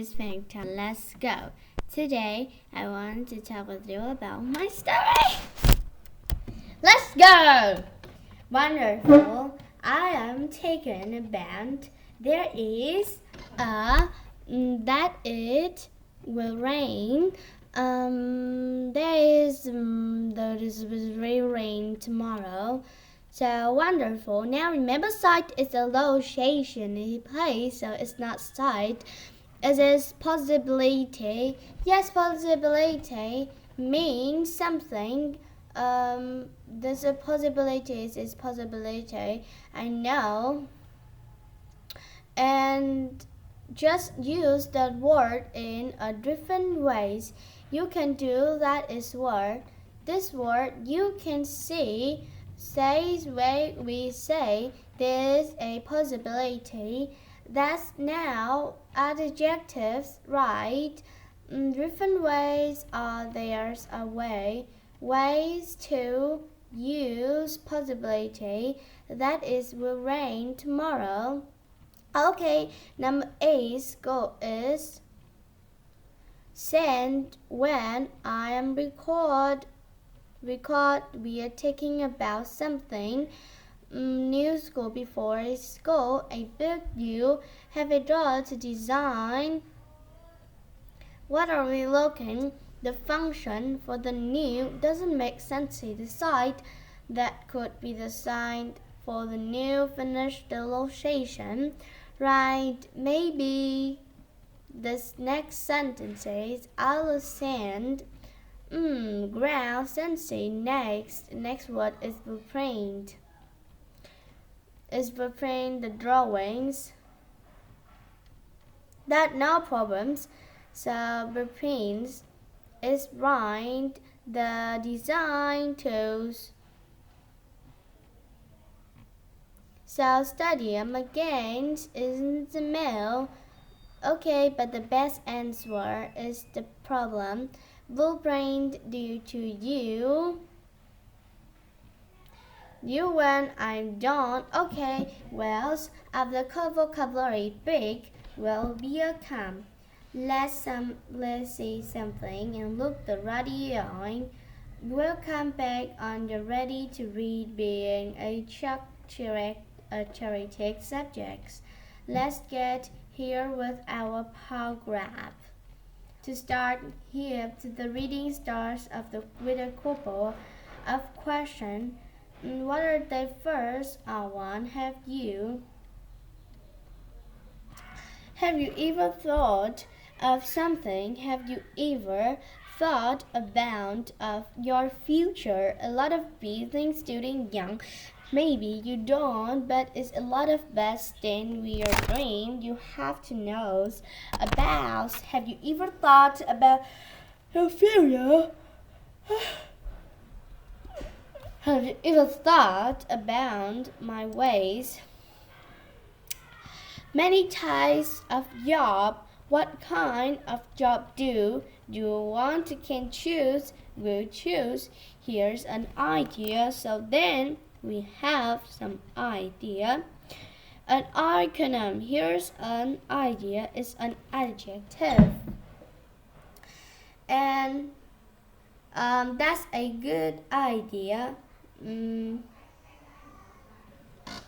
is playing time. Let's go. Today, I want to talk with you about my story. Let's go! Wonderful. I am taken aback. There is that it will rain. There is very rain tomorrow. So wonderful. Now remember, site is a location, a place, so it's not site. It is possibility. Yes, possibility means something. There's a possibility is possibility. I know. And just use that word in a different ways. You can do that is word. This word you can see says where we say there's a possibility. That's now adjectives, right? Different ways are there's a way. Ways to use possibility. That is will rain tomorrow. Okay, number 8 goal is send when I am record. We are talking about something new school before school. I book you have a draw to design. What are we looking? The function for the new doesn't make sense. The site that could be designed for the new finish the location. Right, maybe this next sentence is I'll send ground sensei next word is blueprint. Is blueprint the drawings. That no problems. So blueprints is right the design tools. So stadium again isn't the mail. Okay, but the best answer is the problem. Blueprint due to you. You when I'm done. Okay, well, after vocabulary break will be a camp. Let's see something and look the radio. We'll come back on the ready to read being a theoretic subjects. Let's get here with our paragraph. To start here, the reading starts with a couple of questions. What are they first? One, have you ever thought of something? Have you ever thought about of your future? A lot of being student young. Maybe you don't, but it's a lot of best thing we are dream. You have to know about. Have you ever thought about your future? Have you ever thought about my ways? Many types of job. What kind of job do you want to can choose? We'll choose. Here's an idea. So then we have some idea. An acronym. Here's an idea. It's an adjective. And that's a good idea.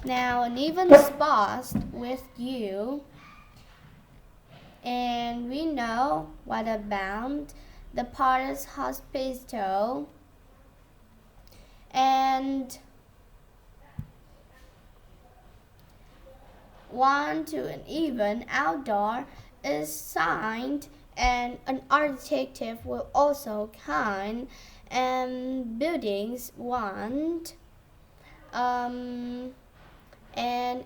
Now an even spot with you. And we know what about the Paris hospital. And one to an even outdoor is signed, and an adjective will also count. And buildings want and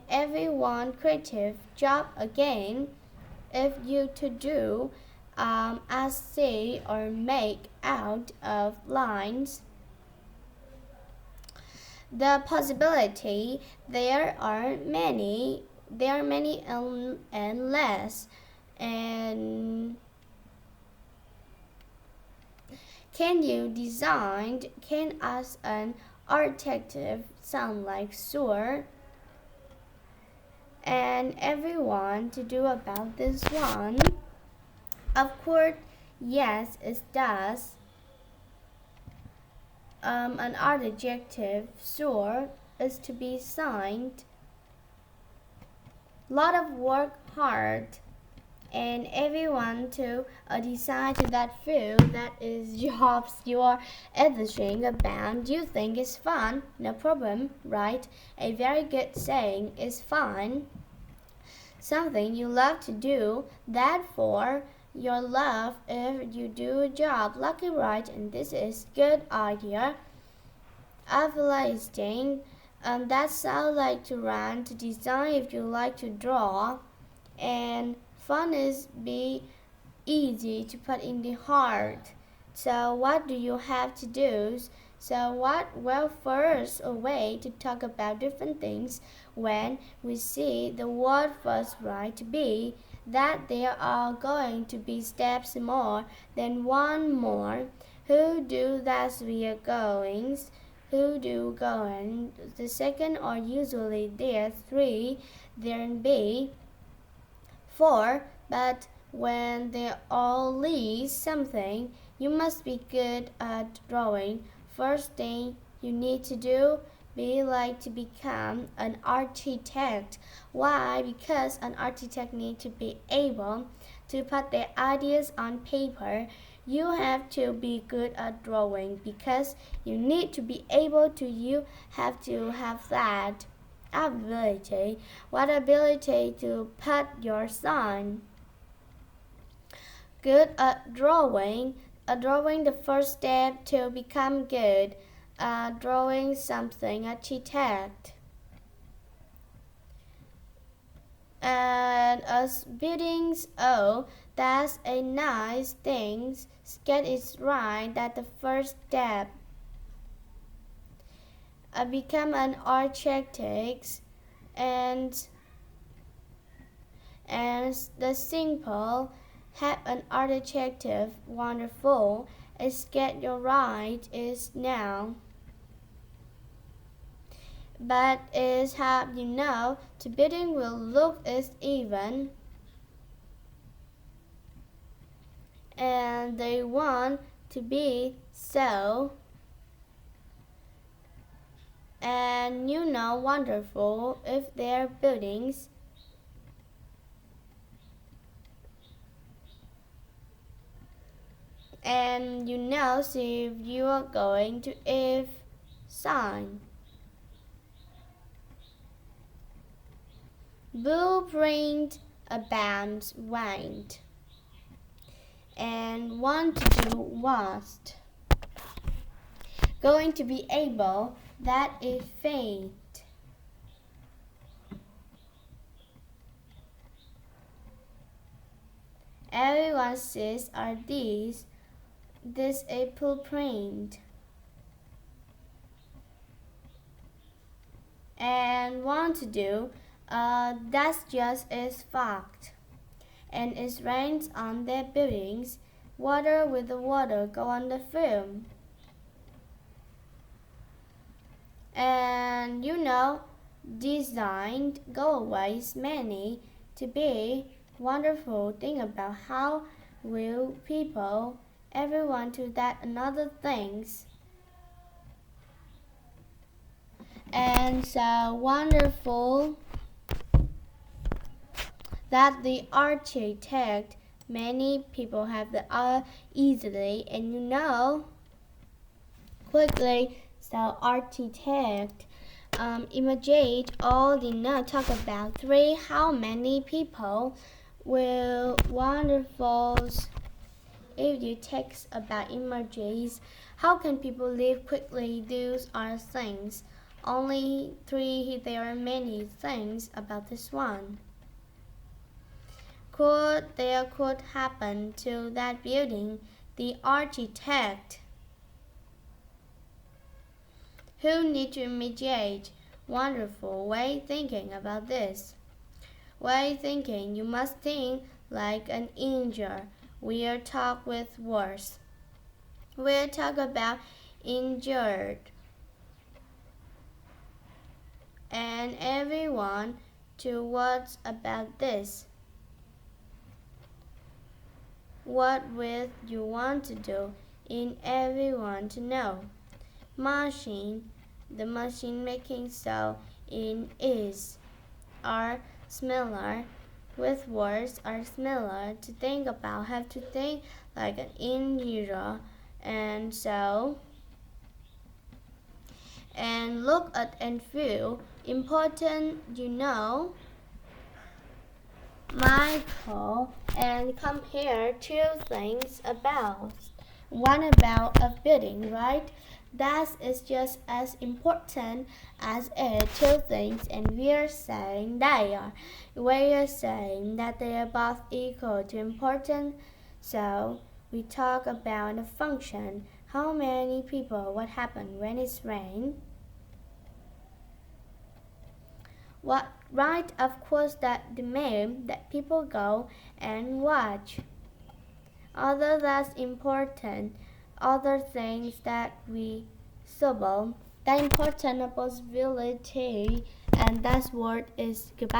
everyone creative job again. If you to do as see or make out of lines. The possibility there are many and less. And can you design? Can as an adjective sound like sure? And everyone to do about this one. Of course, yes, it does. An adjective, sure, is to be signed. Lot of work hard, and everyone to decide to that field that is jobs you are editing about you think is fun, no problem, right? A very good saying is fun. Something you love to do, that for your love if you do a job lucky right, and this is good idea. Advertising, that sounds like to run to design if you like to draw, and fun is be easy to put in the heart. So what do you have to do? So what? Well, first a way to talk about different things when we see the word first right to be that there are going to be steps more than one more. Who do that we are goings? Who do going? The second are usually there three, then be four, but when they all lead something, you must be good at drawing. First thing you need to do, be like to become an architect. Why? Because an architect needs to be able to put their ideas on paper. You have to be good at drawing because you need to be able to, you have to have that ability. What ability to put your sign? Good at drawing. Drawing the first step to become good. Drawing something architect. And as buildings, oh, that's a nice thing. Get it right. That's the first step. Become an architect, and the simple have an adjective wonderful is get your right is now, but is have you know the building will look is even, and they want to be so, and you know wonderful if their buildings. And you know see if you are going to if sign. Blueprint about want, and want to do was going to be able that is faint. Everyone says are these. This a blueprint. And want to do, that's just is fact. And it rains on their buildings. Water with the water go on the film. And you know, designed go-aways many to be wonderful thing about how will people everyone to that another things. And so wonderful that the architect many people have the easily, and you know quickly. So architect imitate all the now talk about three how many people will wonderfuls. If you text about emojis, how can people live quickly? Those are things. Only three, there are many things about this one. There could happen to that building, the architect who need to mediate. Wonderful way thinking about this. Way thinking, you must think like an injured. We'll talk with words. We'll talk about injured. And everyone to words about this. What would you want to do? In everyone to know. Machine. The machine making so in is are similar with words are similar to think about have to think like an in hero and so and look at and feel important Michael and compare two things about one about a building, right? That is just as important as it two things, and we are saying they are. We are saying that they are both equal to important. So we talk about a function. How many people? What happens when it's rain? What right? Of course, that the main that people go and watch. Other that's important, other things that we subtle, the important possibility, and that word is goodbye.